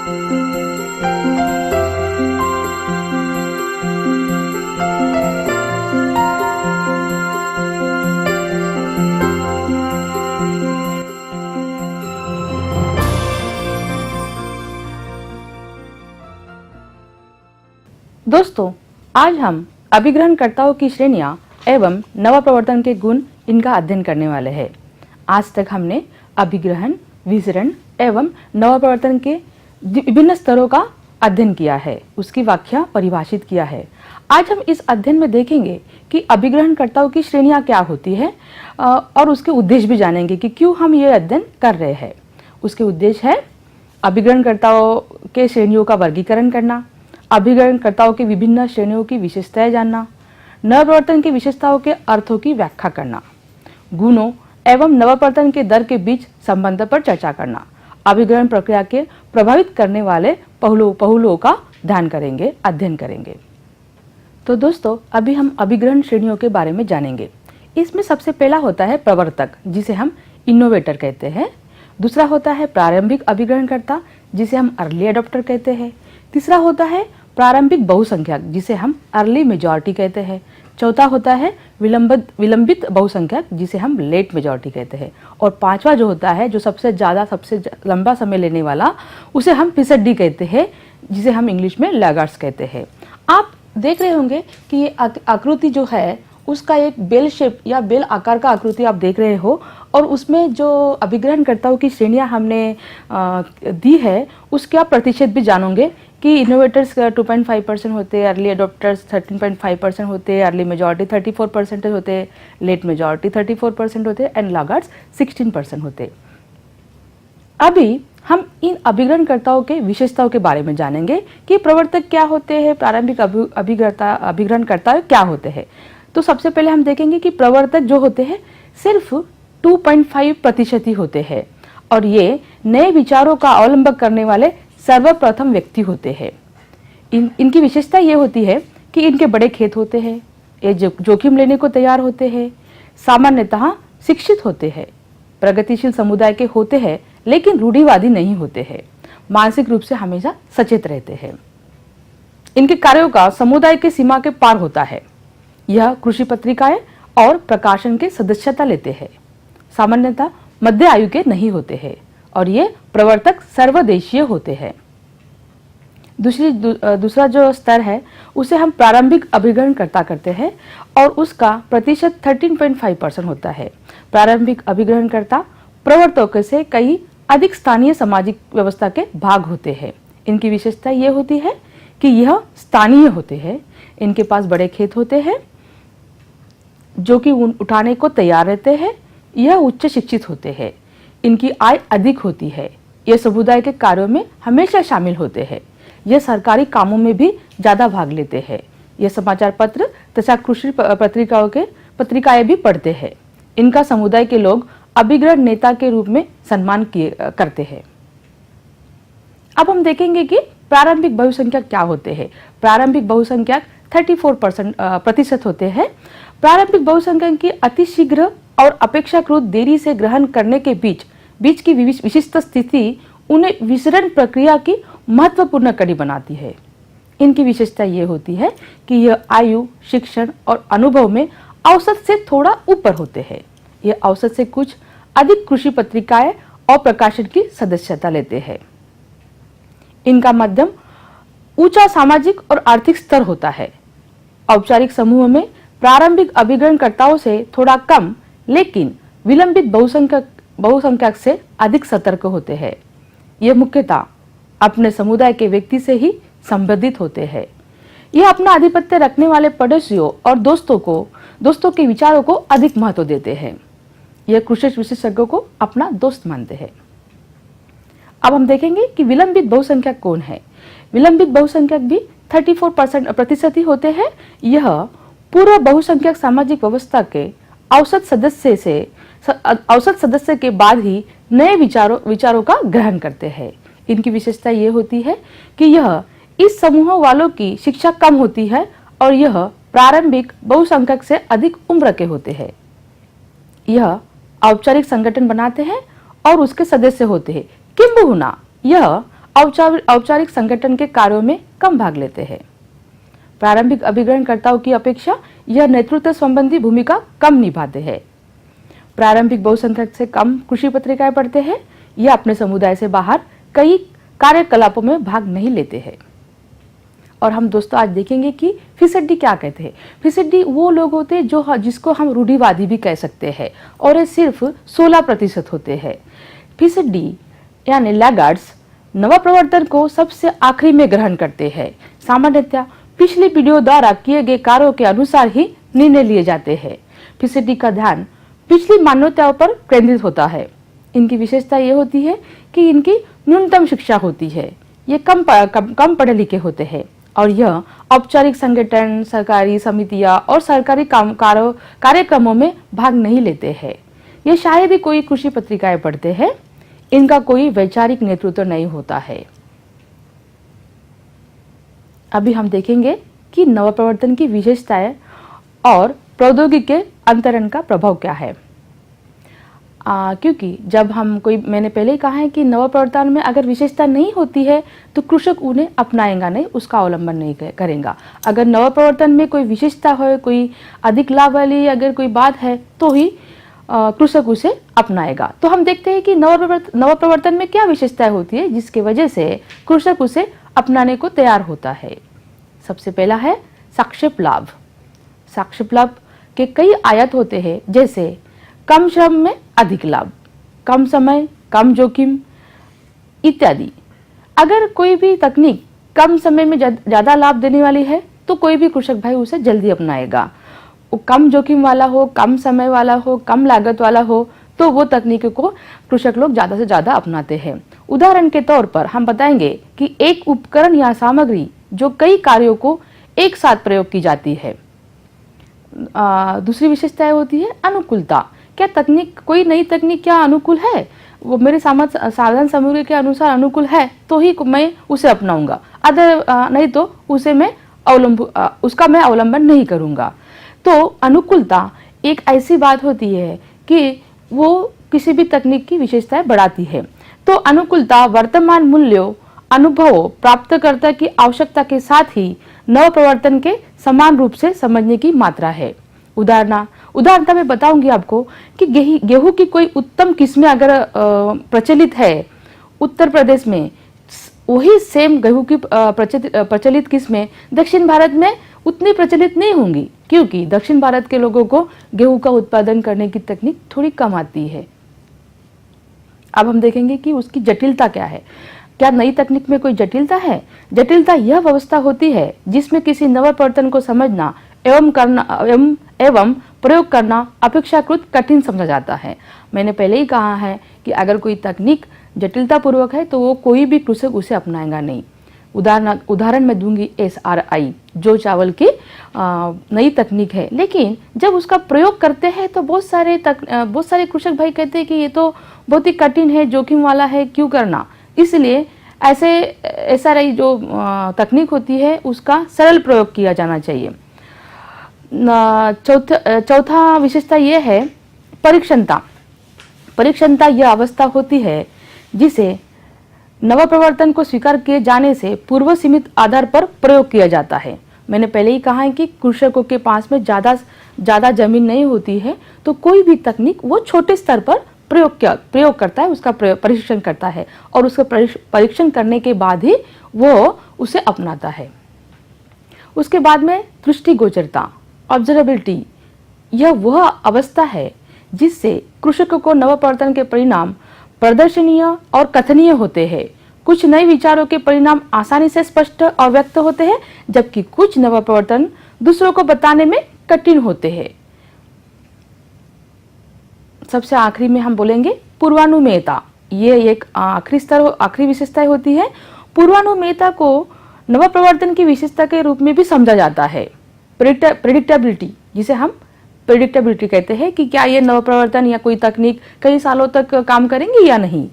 दोस्तों, आज हम अभिग्रहणकर्ताओं की श्रेणियां एवं नवप्रवर्तन के गुण इनका अध्ययन करने वाले हैं। आज तक हमने अभिग्रहण, विसरण एवं नवप्रवर्तन के विभिन्न स्तरों का अध्ययन किया है, उसकी व्याख्या परिभाषित किया है। आज हम इस अध्ययन में देखेंगे कि अभिग्रहणकर्ताओं की श्रेणियां क्या होती है और उसके उद्देश्य भी जानेंगे कि क्यों हम ये अध्ययन कर रहे हैं। उसके उद्देश्य है अभिग्रहणकर्ताओं के श्रेणियों का वर्गीकरण करना, अभिग्रहणकर्ताओं की विभिन्न श्रेणियों की विशेषताएं जानना, नवप्रवर्तन की विशेषताओं के अर्थों की व्याख्या करना, गुणों एवं नवप्रवर्तन के दर के बीच संबंध पर चर्चा करना, अभिग्रहण प्रक्रिया के प्रभावित करने वाले पहलुओं का ध्यान करेंगे, अध्ययन करेंगे। तो दोस्तों, अभी हम अभिग्रहण श्रेणियों के बारे में जानेंगे। इसमें सबसे पहला होता है प्रवर्तक, जिसे हम इनोवेटर कहते हैं। दूसरा होता है प्रारंभिक अभिग्रहणकर्ता, जिसे हम अर्ली अडॉप्टर कहते हैं। तीसरा होता है प्रारंभिक बहुसंख्यक, जिसे हम अर्ली मेजॉरिटी कहते हैं। चौथा होता है विलंबित बहुसंख्यक, जिसे हम लेट मेजॉरिटी कहते हैं। और पांचवा जो होता है, जो सबसे लंबा समय लेने वाला, उसे हम फिसड्डी कहते हैं, जिसे हम इंग्लिश में लैगार्ड्स कहते हैं। आप देख रहे होंगे कि ये आकृति जो है उसका एक बेल शेप या बेल आकार का आकृति आप देख रहे हो, और उसमें जो अभिग्रहणकर्ताओं की श्रेणियां हमने दी है उसके आप प्रतिशत भी जानोगे कि इनोवेटर्स 2.5% होते हैं, अर्ली अडॉप्टर्स 13.5% होते हैं, अर्ली मेजॉरिटी 34% होते हैं, लेट मेजॉरिटी 34% होते हैं एंड लैगार्ड्स 16% होते हैं। अभी हम इन अभिग्रहणकर्ताओं के विशेषताओं के बारे में जानेंगे कि प्रवर्तक क्या होते हैं, प्रारंभिक अभिग्रहणकर्ता क्या होते हैं। तो सबसे पहले हम देखेंगे कि प्रवर्तक जो होते हैं सिर्फ 2.5% ही होते हैं, और ये नए विचारों का अवलंबन करने वाले सर्वप्रथम व्यक्ति होते हैं। इनकी विशेषता ये होती है कि इनके बड़े खेत होते हैं, ये जोखिम लेने को तैयार होते हैं, सामान्यतः शिक्षित होते हैं, प्रगतिशील समुदाय के होते हैं लेकिन रूढ़िवादी नहीं होते हैं, मानसिक रूप से हमेशा सचेत रहते हैं। इनके कार्यों का समुदाय के सीमा के पार होता है। यह कृषि पत्रिकाएं और प्रकाशन के सदस्यता लेते हैं, सामान्यतः मध्य आयु के नहीं होते हैं, और ये प्रवर्तक सर्वदेशीय होते हैं। दूसरा जो स्तर है उसे हम प्रारंभिक अभिग्रहणकर्ता करते हैं, और उसका प्रतिशत 13.5% होता है। प्रारंभिक अभिग्रहणकर्ता प्रवर्तकों से कई अधिक स्थानीय सामाजिक व्यवस्था के भाग होते हैं। इनकी विशेषता ये होती है कि यह स्थानीय होते हैं, इनके पास बड़े खेत होते हैं जो कि उठाने को तैयार रहते हैं, यह उच्च शिक्षित होते हैं, इनकी आय अधिक होती है, यह समुदाय के कार्यों में हमेशा शामिल होते हैं, यह सरकारी कामों में भी ज्यादा भाग लेते हैं, यह समाचार पत्र तथा कृषि पत्रिकाएं भी पढ़ते हैं। इनका समुदाय के लोग अभिग्रहण नेता के रूप में सम्मान करते हैं। अब हम देखेंगे कि प्रारंभिक बहुसंख्यक क्या होते हैं। प्रारंभिक बहुसंख्यक 34% होते हैं। प्रारंभिक बहुसंख्यक की अतिशीघ्र और अपेक्षाकृत देरी से ग्रहण करने के बीच की विशिष्ट स्थिति उन्हें विसरण प्रक्रिया की महत्वपूर्ण कड़ी बनाती है। इनकी विशेषता ये होती है कि यह आयु, शिक्षण और अनुभव में औसत से थोड़ा ऊपर होते हैं। यह औसत से कुछ अधिक कृषि पत्रिकाएं और प्रकाशन की सदस्यता लेते हैं। इनका मध्यम ऊंचा सामाजिक और आर्थिक स्तर होता है। औपचारिक समूह में प्रारंभिक अभिग्रहणकर्ताओं से थोड़ा कम लेकिन विलंबित बहुसंख्यक से अधिक सतर्क होते हैं। ये मुख्यतः अपने समुदाय के व्यक्ति से ही संबंधित होते हैं। यह अपना आधिपत्य रखने वाले पड़ोसियों और दोस्तों के विचारों को अधिक महत्व देते हैं। यह कृषि विशेषज्ञों को अपना दोस्त मानते हैं। अब हम देखेंगे कि विलंबित बहुसंख्यक कौन है। विलंबित बहुसंख्यक भी 34% ही होते हैं। यह पूर्व बहुसंख्यक सामाजिक व्यवस्था के औसत सदस्य के बाद ही नए विचारों का ग्रहण करते हैं। इनकी विशेषता ये होती है कि यह इस समूह वालों की शिक्षा कम होती है और यह प्रारंभिक बहुसंख्यक से अधिक उम्र के होते हैं। यह औपचारिक संगठन बनाते हैं और उसके सदस्य होते हैं। किंबहुना यह औपचारिक संगठन के कार्यों में कम भाग लेते हैं। प्रारंभिक अभिग्रहणकर्ताओं की अपेक्षा यह नेतृत्व संबंधी भूमिका कम निभाते हैं। प्रारंभिक बहुसंख्यक से कम कृषि पत्रिकाएं पढ़ते हैं या अपने समुदाय से बाहर कई कार्यकलापों में भाग नहीं लेते हैं। और हम दोस्तों आज देखेंगे कि फीसदी क्या कहते हैं। फीसदी वो लोग होते हैं जो जिसको हम रूढ़िवादी भी कह सकते हैं और ये सिर्फ 16% होते हैं। फीसदी यानी लैगार्ड्स नवप्रवर्तन को सबसे आखिरी में ग्रहण करते हैं। सामान्यतः पिछली पीढ़ियों द्वारा किए गए कार्यों के अनुसार ही निर्णय लिए जाते हैं। फीसदी का ध्यान पिछली मान्यताओं पर केंद्रित होता है। इनकी विशेषता ये होती है कि इनकी न्यूनतम शिक्षा होती है, ये कम पढ़े लिखे होते हैं और यह औपचारिक संगठन, सरकारी समितियां और सरकारी कार्यक्रमों में भाग नहीं लेते हैं। ये शायद ही कोई कृषि पत्रिकाएं पढ़ते हैं। इनका कोई वैचारिक नेतृत्व नहीं होता है। अभी हम देखेंगे कि नवप्रवर्तन की विशेषताएं और प्रौद्योगिकी के अंतरण का प्रभाव क्या है। क्योंकि जब हम मैंने पहले ही कहा है कि नवप्रवर्तन में अगर विशेषता नहीं होती है तो कृषक उन्हें अपनाएगा नहीं, उसका अवलंबन नहीं करेगा। अगर नवप्रवर्तन में कोई विशेषता हो, कोई अधिक लाभ वाली अगर कोई बात है तो ही कृषक उसे अपनाएगा। तो हम देखते हैं कि नवप्रवर्तन में क्या विशेषताएं होती है जिसकी वजह से कृषक उसे अपनाने को तैयार होता है। सबसे पहला है सापेक्ष लाभ। सापेक्ष लाभ के कई आयात होते हैं, जैसे कम श्रम में अधिक लाभ, कम समय, कम जोखिम इत्यादि। अगर कोई भी तकनीक कम समय में ज्यादा लाभ देने वाली है तो कोई भी कृषक भाई उसे जल्दी अपनाएगा। वो कम जोखिम वाला हो, कम समय वाला हो, कम लागत वाला हो तो वो तकनीक को कृषक लोग ज्यादा से ज्यादा अपनाते हैं। उदाहरण के तौर पर हम बताएंगे कि एक उपकरण या सामग्री जो कई कार्यों को एक साथ प्रयोग की जाती है। दूसरी विशेषता होती है अनुकूलता। क्या तकनीक, कोई नई तकनीक क्या अनुकूल है, वो मेरे साधन सामग्री के अनुसार अनुकूल है तो ही मैं उसे अपनाऊंगा, नहीं तो उसका मैं अवलंबन नहीं करूंगा। तो अनुकूलता एक ऐसी बात होती है कि वो किसी भी तकनीक की विशेषताएं बढ़ाती है। तो अनुकूलता वर्तमान मूल्यों, अनुभवों, प्राप्तकर्ता की आवश्यकता के साथ ही नवप्रवर्तन के समान रूप से समझने की मात्रा है। उदाहरण मैं बताऊंगी आपको कि गेहूं की कोई उत्तम किस्में अगर प्रचलित है उत्तर प्रदेश में, वही सेम गेहूं की प्रचलित किस्में दक्षिण भारत में उतनी प्रचलित नहीं होंगी, क्योंकि दक्षिण भारत के लोगों को गेहूं का उत्पादन करने की तकनीक थोड़ी कम आती है। अब हम देखेंगे कि उसकी जटिलता क्या है। क्या नई तकनीक में कोई जटिलता है? जटिलता यह व्यवस्था होती है जिसमें किसी नवप्रवर्तन को समझना एवं प्रयोग करना अपेक्षाकृत कठिन समझा जाता है। मैंने पहले ही कहा है कि अगर कोई तकनीक जटिलता पूर्वक है तो वो कोई भी कृषक उसे अपनाएगा नहीं। उदाहरण मैं दूंगी SRI, जो चावल की नई तकनीक है, लेकिन जब उसका प्रयोग करते हैं तो बहुत सारे कृषक भाई कहते हैं कि ये तो बहुत ही कठिन है, जोखिम वाला है, क्यों करना। इसलिए ऐसे SRI जो तकनीक होती है उसका सरल प्रयोग किया जाना चाहिए। चौथा विशेषता यह है परीक्षणता। परीक्षणता यह अवस्था होती है जिसे नवप्रवर्तन को स्वीकार किए जाने से पूर्व सीमित आधार पर प्रयोग किया जाता है। मैंने पहले ही कहा है कि कृषकों के पास में ज्यादा जमीन नहीं होती है तो कोई भी तकनीक वो छोटे स्तर पर प्रयोग करता है, उसका परीक्षण करता है और उसका परीक्षण करने के बाद ही वो उसे अपनाता है। उसके बाद में दृष्टिगोचरता, ऑब्जर्वेबिलिटी, यह वह अवस्था है जिससे कृषकों को नवप्रवर्तन के परिणाम प्रदर्शनीय और कथनीय होते हैं। कुछ नए विचारों के परिणाम आसानी से स्पष्ट और व्यक्त होते हैं, जबकि कुछ नवप्रवर्तन दूसरों को बताने में कठिन होते हैं। सबसे आखिरी में हम बोलेंगे पूर्वानुमेयता। ये एक आखिरी विशेषता होती है। पूर्वानुमेयता को नवप्रवर्तन की विशेषता के रूप में भी समझा जाता है। प्रेडिक्टेबिलिटी, जिसे हम प्रेडिक्टेबिलिटी कहते हैं कि क्या ये नवप्रवर्तन या कोई तकनीक कई सालों तक काम करेंगे या नहीं।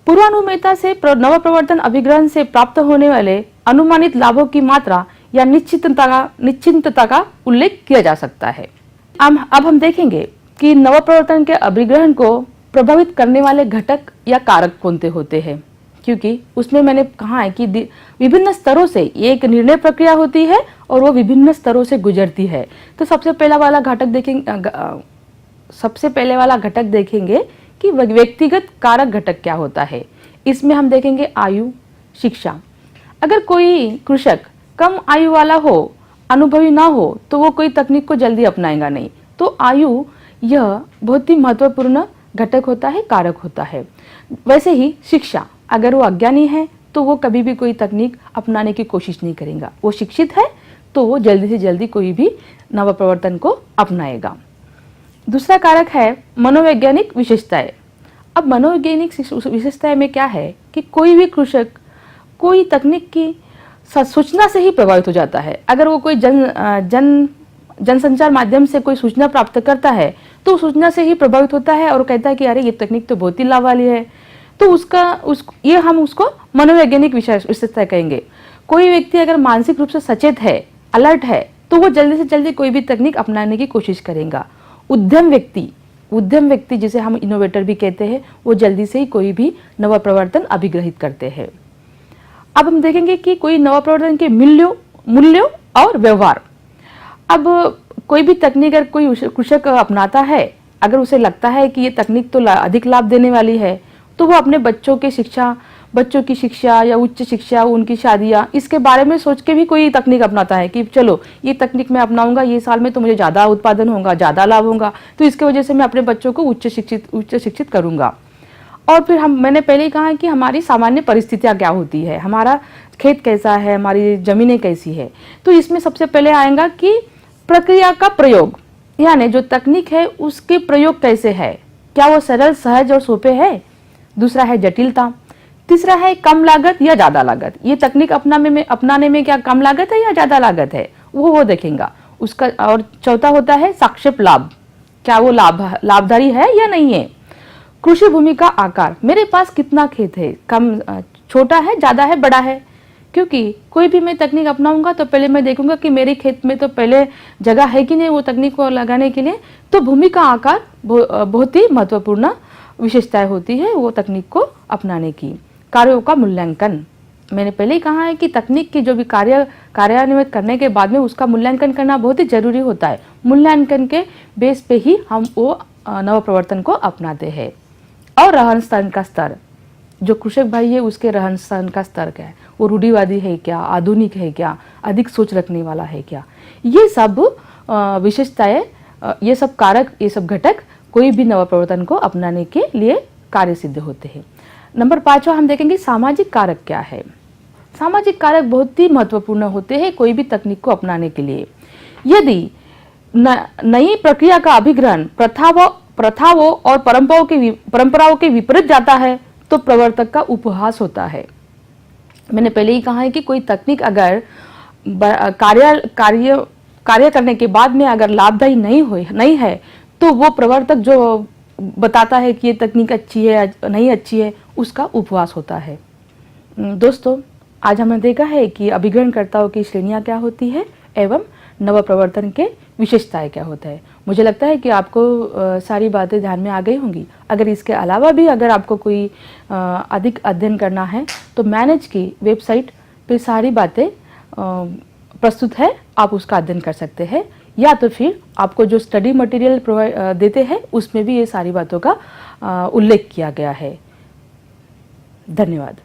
पूर्वानुमेयता से नवप्रवर्तन अभिग्रहण से प्राप्त होने वाले अनुमानित लाभों की मात्रा या निश्चितता का उल्लेख किया जा सकता है। अब हम देखेंगे कि नवप्रवर्तन के अभिग्रहण को प्रभावित करने वाले घटक या कारक कौन से होते हैं, क्योंकि उसमें मैंने कहा है कि विभिन्न स्तरों से ये एक निर्णय प्रक्रिया होती है और वो विभिन्न स्तरों से गुजरती है। तो सबसे पहले वाला घटक देखेंगे कि व्यक्तिगत कारक घटक क्या होता है। इसमें हम देखेंगे आयु, शिक्षा। अगर कोई कृषक कम आयु वाला हो, अनुभवी ना हो, तो वो कोई तकनीक को जल्दी अपनाएगा नहीं। तो आयु यह बहुत ही महत्वपूर्ण घटक होता है, कारक होता है। वैसे ही शिक्षा, अगर वो अज्ञानी है तो वो कभी भी कोई तकनीक अपनाने की कोशिश नहीं करेगा। वो शिक्षित है तो वो जल्दी से जल्दी कोई भी नव प्रवर्तन को अपनाएगा। दूसरा कारक है मनोवैज्ञानिक विशेषताएं। अब मनोवैज्ञानिक विशेषताएं में क्या है कि कोई भी कृषक कोई तकनीक की सूचना से ही प्रभावित हो जाता है। अगर वो कोई जनसंचार माध्यम से कोई सूचना प्राप्त करता है तो सूचना से ही प्रभावित होता है और कहता है कि अरे ये तकनीक तो बहुत ही लाभ वाली है। तो ये हम उसको मनोवैज्ञानिक विशेषता कहेंगे। कोई व्यक्ति अगर मानसिक रूप से सचेत है, अलर्ट है, तो वो जल्दी से जल्दी कोई भी तकनीक अपनाने की कोशिश करेगा। उद्यम व्यक्ति जिसे हम इनोवेटर भी कहते हैं, वो जल्दी से ही कोई भी नव प्रवर्तन अभिग्रहित करते हैं। अब हम देखेंगे कि कोई नव प्रवर्तन के मूल्यों और व्यवहार। अब कोई भी तकनीक अगर कोई कृषक अपनाता है, अगर उसे लगता है कि ये तकनीक तो अधिक लाभ देने वाली है, तो वो अपने बच्चों की शिक्षा या उच्च शिक्षा, उनकी शादियां, इसके बारे में सोच के भी कोई तकनीक अपनाता है कि चलो ये तकनीक मैं अपनाऊंगा, ये साल में तो मुझे ज़्यादा उत्पादन होगा, ज़्यादा लाभ होगा, तो इसके वजह से मैं अपने बच्चों को उच्च शिक्षित करूंगा। और फिर मैंने पहले ही कहा है कि हमारी सामान्य परिस्थितियाँ क्या होती है, हमारा खेत कैसा है, हमारी ज़मीनें कैसी है। तो इसमें सबसे पहले आएगा कि प्रक्रिया का प्रयोग, यानी जो तकनीक है उसके प्रयोग कैसे है, क्या वो सरल, सहज और सोपे है। दूसरा है जटिलता। तीसरा है कम लागत या ज़्यादा लागत, ये तकनीक अपनाने में क्या कम लागत है या ज़्यादा लागत है, वो देखेंगा उसका। और चौथा होता है सापेक्ष लाभ, क्या वो लाभदायी है या नहीं है। कृषि भूमि का आकार, मेरे पास कितना खेत है, कम, छोटा है, ज़्यादा है, बड़ा है। क्योंकि कोई भी मैं तकनीक अपनाऊंगा तो पहले मैं देखूंगा कि मेरे खेत में तो पहले जगह है कि नहीं वो तकनीक को लगाने के लिए। तो भूमि का आकार बहुत ही महत्वपूर्ण विशेषताएं होती है वो तकनीक को अपनाने की। कार्यों का मूल्यांकन, मैंने पहले ही कहा है कि तकनीक की जो भी कार्यान्वित करने के बाद में उसका मूल्यांकन करना बहुत ही जरूरी होता है। मूल्यांकन के बेस पे ही हम वो नव प्रवर्तन को अपनाते हैं। और रहन सहन का स्तर, जो कृषक भाई है उसके रहन सहन का स्तर क्या है, वो रूढ़िवादी है क्या, आधुनिक है क्या, अधिक सोच रखने वाला है क्या। ये सब विशेषताएं, ये सब कारक, ये सब घटक कोई भी नव प्रवर्तन को अपनाने के लिए कार्य सिद्ध होते हैं। नंबर 5 हम देखेंगे सामाजिक कारक क्या है। सामाजिक कारक बहुत ही महत्वपूर्ण होते हैं कोई भी तकनीक को अपनाने के लिए। यदि नई प्रक्रिया का अभिग्रहण प्रथाओं और परंपराओं के विपरीत जाता है तो प्रवर्तक का उपहास होता है। मैंने पहले ही कहा है कि कोई तकनीक अगर कार्य करने के बाद में अगर लाभदायी नहीं है तो वो प्रवर्तक जो बताता है कि ये तकनीक अच्छी है नहीं अच्छी है, उसका उपहास होता है। दोस्तों, आज हमने देखा है कि अभिग्रहणकर्ताओं की श्रेणियां क्या होती है एवं नव प्रवर्तन के विशेषताएं क्या होता है। मुझे लगता है कि आपको सारी बातें ध्यान में आ गई होंगी। अगर इसके अलावा भी अगर आपको कोई अधिक अध्ययन करना है तो मैनेज की वेबसाइट पे सारी बातें प्रस्तुत है, आप उसका अध्ययन कर सकते हैं। या तो फिर आपको जो स्टडी मटेरियल देते हैं उसमें भी ये सारी बातों का उल्लेख किया गया है। धन्यवाद।